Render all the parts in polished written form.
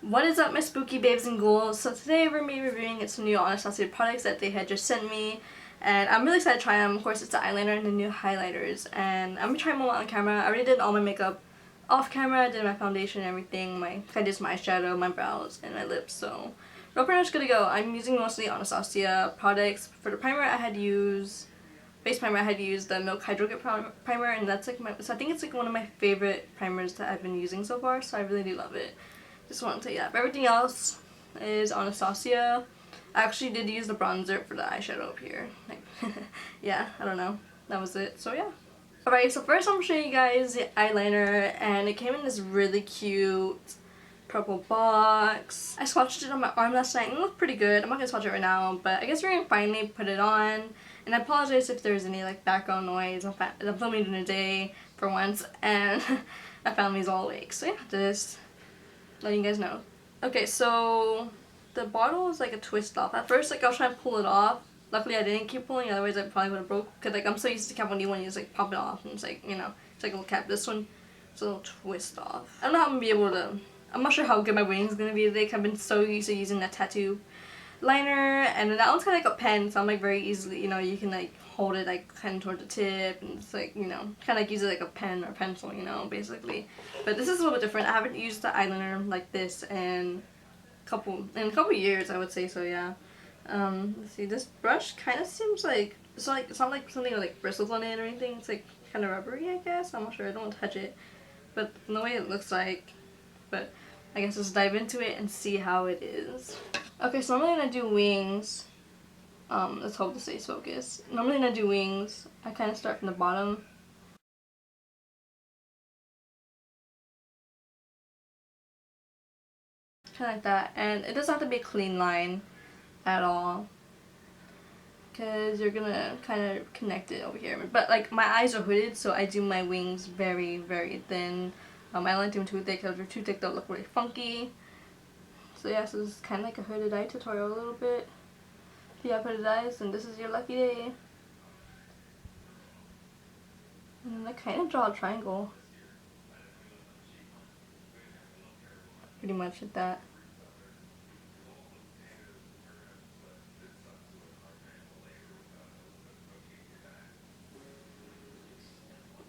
What is up, my spooky babes and ghouls? So today we're going to be reviewing some new Artistry products that they had just sent me, and I'm really excited to try them. Of course, it's the eyeliner and the new highlighters, and I'm going to try them all on camera. I already did all my makeup off camera. I did my foundation and everything. I did my eyeshadow, my brows, and my lips, so we're pretty much good to go. I'm using mostly Anastasia products. For the primer, I had used base primer. I had used the Milk Hydro Get primer, and that's like so I think it's like one of my favorite primers that I've been using so far, so I really do love it. Just want to tell you that. But everything else is Anastasia. I actually did use the bronzer for the eyeshadow up here. Like, yeah, I don't know. That was it. So yeah. Alright, so first I'm going to show you guys the eyeliner, and it came in this really cute purple box. I swatched it on my arm last night and it looked pretty good. I'm not going to swatch it right now, but I guess we're going to finally put it on. And I apologize if there's any like background noise. I'm filming in a day for once, and my family's all awake. So yeah, just letting you guys know. Okay, so the bottle is like a twist off. At first, like I was trying to pull it off. Luckily, I didn't keep pulling. Otherwise, I probably would have broke. Cause like I'm so used to cap when you just like pop it off, and it's like, you know, it's like a little cap. This one, it's a little twist off. I don't know how I'm gonna be able to. I'm not sure how good my wing's gonna be today. Cause I've been so used to using that tattoo liner, and then that one's kind of like a pen, so I'm like very easily, you know, you can like hold it like kind of toward the tip, and it's like, you know, kind of like use it like a pen or pencil, you know, basically. But this is a little bit different. I haven't used the eyeliner like this in a couple years, I would say. So yeah. Let's see. This brush kind of seems like it's not like something with like bristles on it or anything. It's like kind of rubbery, I guess. I'm not sure. I don't want to touch it, but the way it looks like. But I guess let's dive into it and see how it is. Okay, so normally when I do wings, let's hope this stays focused. Normally when I do wings, I kind of start from the bottom. Kind of like that. And it doesn't have to be a clean line at all, because you're gonna kind of connect it over here. But like my eyes are hooded, so I do my wings very, very thin. I don't like doing too thick, because if they're too thick they'll look really funky. So yeah, so this is kind of like a hooded eye tutorial a little bit. If you have hooded eyes, then this is your lucky day. And I kind of draw a triangle. Pretty much like that.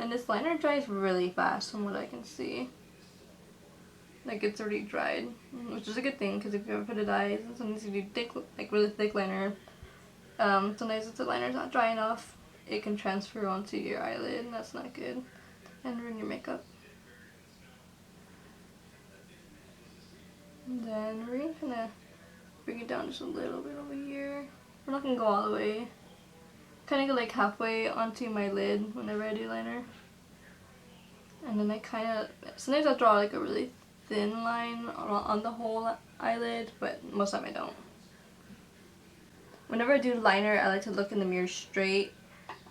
And this liner dries really fast from what I can see. Like it's already dried, which is a good thing, because if you have hooded eyes, and sometimes if you thick, like really thick liner, sometimes if the liner's not dry enough, it can transfer onto your eyelid, and that's not good, and ruin your makeup. And then we're gonna bring it down just a little bit over here. We're not gonna go all the way. Kind of go like halfway onto my lid whenever I do liner. And then I kind of, sometimes I draw like a really thin line on the whole eyelid, but most of the time I don't. Whenever I do liner, I like to look in the mirror straight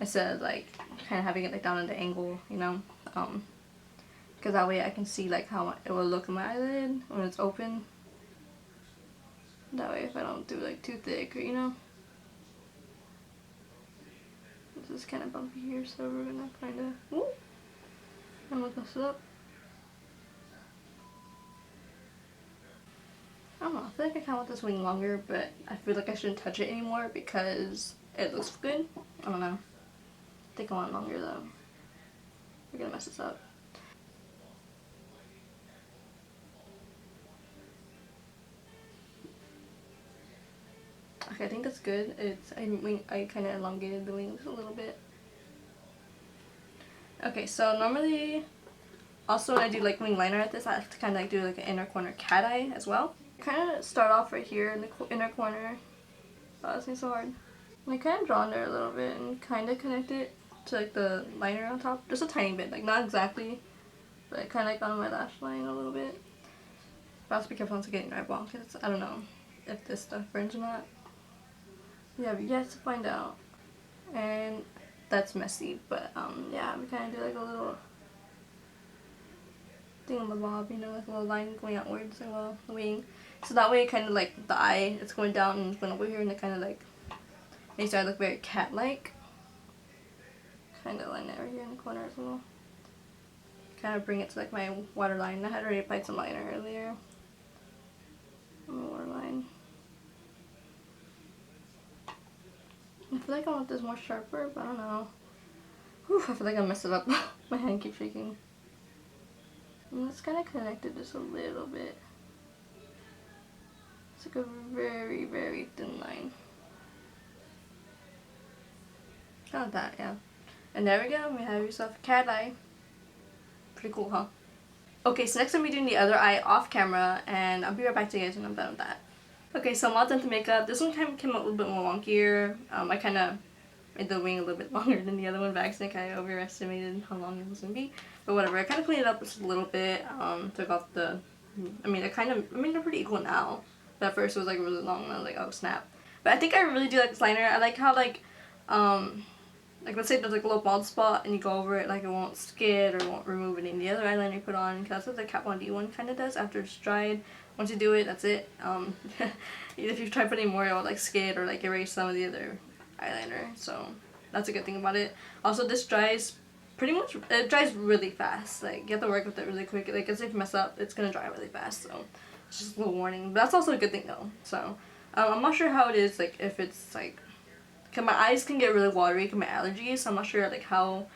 instead of like kind of having it like down at an angle, you know, because that way I can see like how it will look in my eyelid when it's open. That way if I don't do like too thick, or you know. This is kind of bumpy here, so we're gonna kind of, and look this up. I don't know, I feel like I kind of want this wing longer, but I feel like I shouldn't touch it anymore because it looks good. I don't know. I think I want it longer though. We're gonna mess this up. Okay, I think that's good. I kind of elongated the wings a little bit. Okay, so normally, also when I do like wing liner at this, I like to kind of like do like an inner corner cat eye as well. Kind of start off right here in the inner corner. Oh, this ain't so hard. And I kind of draw in there a little bit and kind of connect it to like the liner on top, just a tiny bit, like not exactly, but kind of like on my lash line a little bit. But also be careful not to get your eyeball, because I don't know if this stuff burns or not. Yeah, but yet to find out. And that's messy, but yeah, we kind of do like a little thingamabob, you know, like a little line going outwards, like a little wing. So that way, kind of like the eye, it's going down and it's going over here, and it kind of like makes the eye look very cat-like. Kind of line it right here in the corner as well. Kind of bring it to like my waterline. I had already applied some liner earlier. I feel like I want this more sharper, but I don't know. Whew, I feel like I messed it up. My hand keeps shaking. And it's kind of connected just a little bit. It's like a very, very thin line. Kind of that, yeah. And there we go, you have yourself a cat eye. Pretty cool, huh? Okay, so next I'm doing the other eye off camera, and I'll be right back to you guys when I'm done with that. Okay, so I'm all done to makeup. This one kind of came out a little bit more wonkier. I kind of made the wing a little bit longer than the other one, but I think I overestimated how long it was going to be. But whatever, I kind of cleaned it up just a little bit, took off the, they're pretty equal now. But at first it was like really long and I was like, oh snap. But I think I really do like this liner. I like how like let's say there's like a little bald spot and you go over it, like it won't skid or won't remove any of the other eyeliner you put on, because that's what the Kat Von D one kind of does after it's dried. Once you do it, that's it. If you try putting more, it will like skid or like erase some of the other eyeliner, so that's a good thing about it. Also, this dries it dries really fast. Like, you have to work with it really quick. Like, if you mess up, it's gonna dry really fast, so it's just a little warning. But that's also a good thing though. So I'm not sure how it is, like if it's like, cause my eyes can get really watery because my allergies, so I'm not sure like how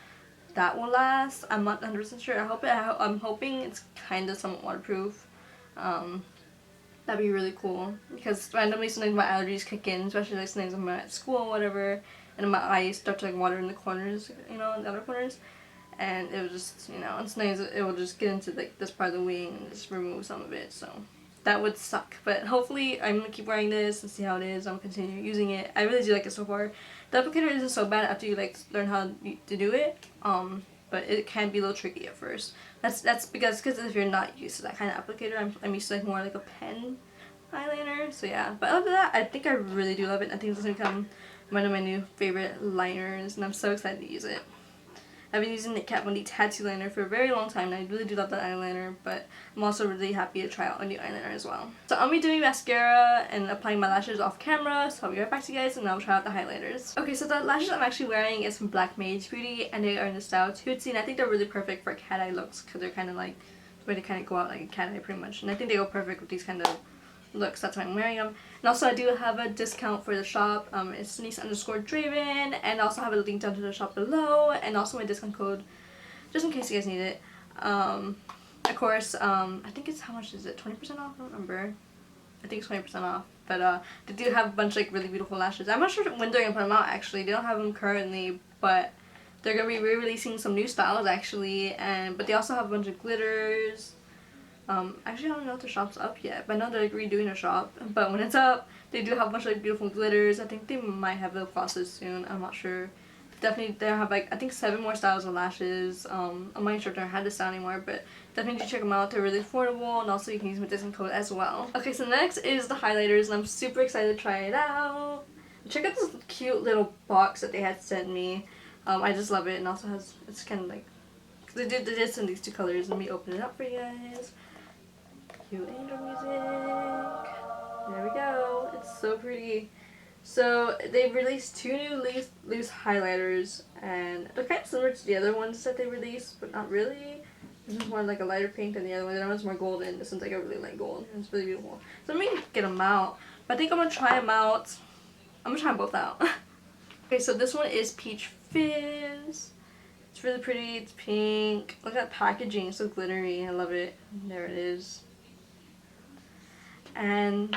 that will last. I'm not 100% sure. I'm hoping it's kind of somewhat waterproof. That'd be really cool, because randomly sometimes my allergies kick in, especially like sometimes when I'm at school or whatever, and my eyes start to like water in the corners, you know, in the other corners, and it will just, you know, and sometimes it will just get into like this part of the wing and just remove some of it, so that would suck. But hopefully I'm gonna keep wearing this and see how it is. I'm gonna continue using it. I really do like it so far. The applicator isn't so bad after you like learn how to do it, but it can be a little tricky at first. That's because if you're not used to that kind of applicator, I'm used to like more like a pen eyeliner, so yeah. But other than that, I think I really do love it. I think it's gonna become one of my new favorite liners, and I'm so excited to use it. I've been using the Kat Von D Tattoo Liner for a very long time, and I really do love that eyeliner, but I'm also really happy to try out a new eyeliner as well. So I'll be doing mascara and applying my lashes off camera, so I'll be right back to you guys and I'll try out the highlighters. Okay, so the lashes I'm actually wearing is from Black Mage Beauty, and they are in the style Tootsie, and I think they're really perfect for cat eye looks, because they're kind of like the way they kind of go out like a cat eye pretty much, and I think they go perfect with these kind of looks. That's why I'm wearing them. And also I do have a discount for the shop. It's niece_Draven, and I also have a link down to the shop below, and also my discount code just in case you guys need it. Of course, I think it's, how much is it, 20% off? I don't remember. I think it's 20% off. But they do have a bunch of like really beautiful lashes. I'm not sure when they're gonna put them out actually. They don't have them currently, but they're gonna be re-releasing some new styles actually, but they also have a bunch of glitters. Actually I don't know if the shop's up yet, but I know they're like redoing the shop. But when it's up, they do have a bunch of like beautiful glitters. I think they might have lip glosses soon. I'm not sure. Definitely they have like, I think 7 more styles of lashes. I'm not sure if they have this style anymore, but definitely do check them out. They're really affordable, and also you can use my discount code as well. Okay, so next is the highlighters, and I'm super excited to try it out. Check out this cute little box that they had sent me. I just love it, and also has, it's kind of like, they did send these 2 colors. Let me open it up for you guys. Cute angel music. There we go. It's so pretty. So they've released 2 new loose highlighters, and they're kind of similar to the other ones that they released, but not really. This one's more like a lighter pink than the other one. The other one's more golden. This one's like a really light gold. And it's really beautiful. So let me get them out. But I think I'm gonna try them out. I'm gonna try them both out. Okay, so this one is Peach Fizz. It's really pretty. It's pink. Look at that packaging. It's so glittery. I love it. There it is. And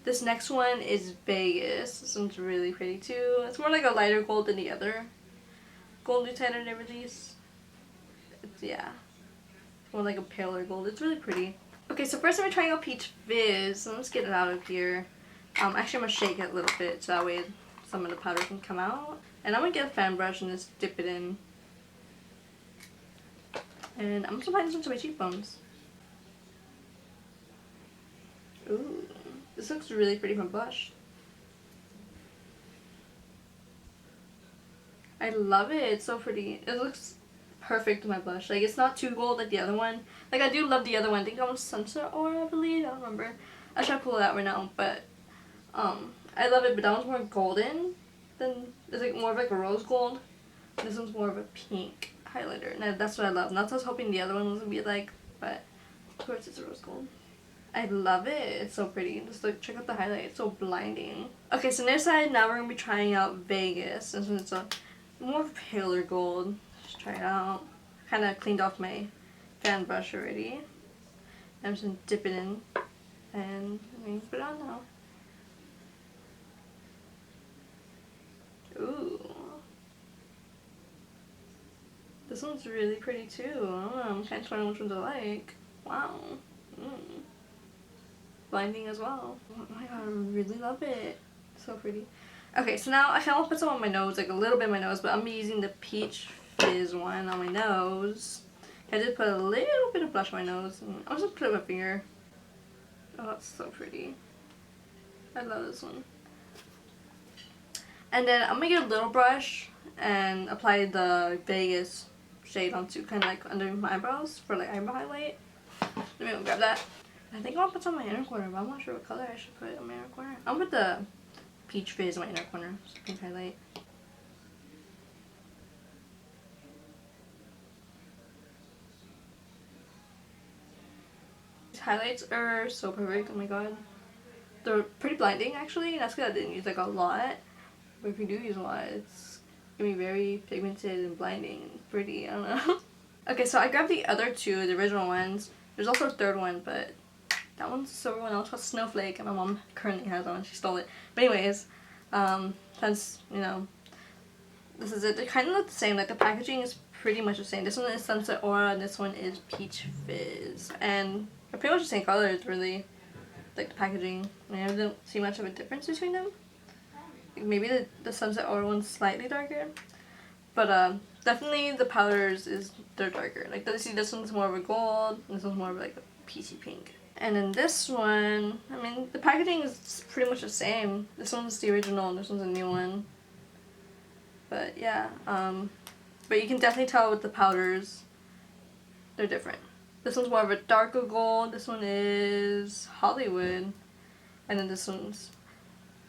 this next one is Vegas. This one's really pretty too. It's more like a lighter gold than the other gold highlighter they released. Yeah, it's more like a paler gold. It's really pretty. Okay, so first I'm trying out Peach Fizz. So let's get it out of here. Actually I'm gonna shake it a little bit so that way some of the powder can come out. And I'm gonna get a fan brush and just dip it in. And I'm just applying this into my cheekbones. Ooh, this looks really pretty from blush. I love it. It's so pretty. It looks perfect with my blush. Like, it's not too gold like the other one. Like, I do love the other one. I think that was Sunset Aura, I believe. I don't remember. I'll try to pull it out right now. But I love it. But that one's more golden than, it's like more of like a rose gold. This one's more of a pink highlighter. And that's what I love. And that's what I was hoping the other one was gonna be like. But of course it's a rose gold. I love it. It's so pretty. Just like check out the highlight. It's so blinding. Okay, so next side, now we're gonna be trying out Vegas. This one's a more paler gold. Let's try it out. Kind of cleaned off my fan brush already. I'm just gonna dip it in and I'm gonna put it on now. Ooh. This one's really pretty too. I don't know, I'm kind of wondering which ones I like. Wow. Blinding as well. Oh my god, I really love it. So pretty. Okay, so now I kind of want to put some on my nose, like a little bit on my nose, but I'm using the Peach Fizz one on my nose. I did put a little bit of blush on my nose. And I'll just put it with my finger. Oh, that's so pretty. I love this one. And then I'm gonna get a little brush and apply the Vegas shade onto kind of like under my eyebrows for like eyebrow highlight. Let me go grab that. I think I'll put some on my inner corner, but I'm not sure what color I should put on my inner corner. I'll put the Peach Fizz in my inner corner, so pink highlight. These highlights are so perfect, oh my god. They're pretty blinding actually, that's because I didn't use like a lot. But if you do use a lot, it's gonna be very pigmented and blinding and pretty, I don't know. Okay, so I grabbed the other two, the original ones. There's also a third one, but that one's silver one. It's called Snowflake, and my mom currently has one. She stole it. But anyways, since, you know, this is it. They kind of look the same. Like, the packaging is pretty much the same. This one is Sunset Aura, and this one is Peach Fizz. And they're pretty much the same colors, really. Like, the packaging. I don't see much of a difference between them. Maybe the Sunset Aura one's slightly darker. But, definitely the powders they're darker. Like, see, this one's more of a gold, this one's more of like a peachy pink. And then this one, I mean, the packaging is pretty much the same. This one's the original and this one's a new one. But yeah, but you can definitely tell with the powders, they're different. This one's more of a darker gold, this one is Hollywood, and then this one's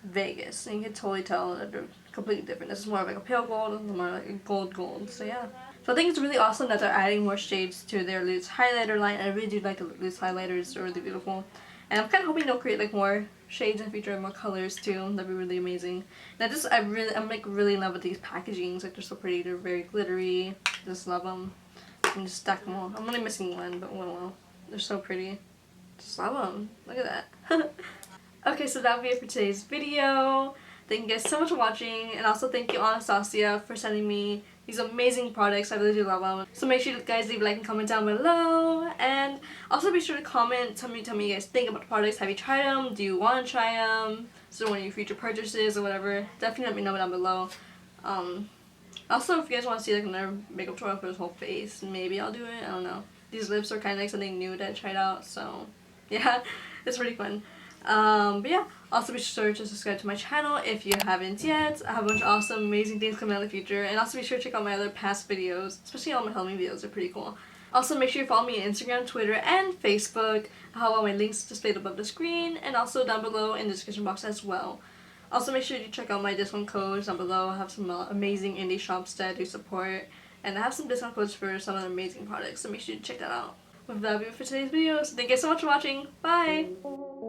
Vegas. And you can totally tell that they're completely different. This is more of like a pale gold, this is more like a gold. So yeah. So I think it's really awesome that they're adding more shades to their loose highlighter line. I really do like the loose highlighters, they're really beautiful. And I'm kind of hoping they'll create like more shades in the future and more colors too. That'd be really amazing. Now I'm like really in love with these packagings. Like, they're so pretty, they're very glittery. Just love them. You can just stack them all. I'm only missing one, but well, they're so pretty. Just love them. Look at that. Okay, so that'll be it for today's video. Thank you guys so much for watching, and also thank you Anastasia for sending me these amazing products. I really do love them. So make sure you guys leave a like and comment down below, and also be sure to comment, tell me what you guys think about the products. Have you tried them? Do you want to try them? Is it one of your future purchases or whatever? Definitely let me know down below. Also, if you guys want to see like another makeup tutorial for this whole face, maybe I'll do it. I don't know. These lips are kind of like something new that I tried out, so yeah, it's pretty fun. But yeah, also be sure to subscribe to my channel if you haven't yet. I have a bunch of awesome, amazing things coming out in the future, and also be sure to check out my other past videos, especially all my Halloween videos, they're pretty cool. Also make sure you follow me on Instagram, Twitter, and Facebook. I have all my links displayed above the screen, and also down below in the description box as well. Also make sure you check out my discount codes down below. I have some amazing indie shops that I do support, and I have some discount codes for some of the amazing products, so make sure you check that out. With that, that'll be it for today's video, so thank you so much for watching. Bye!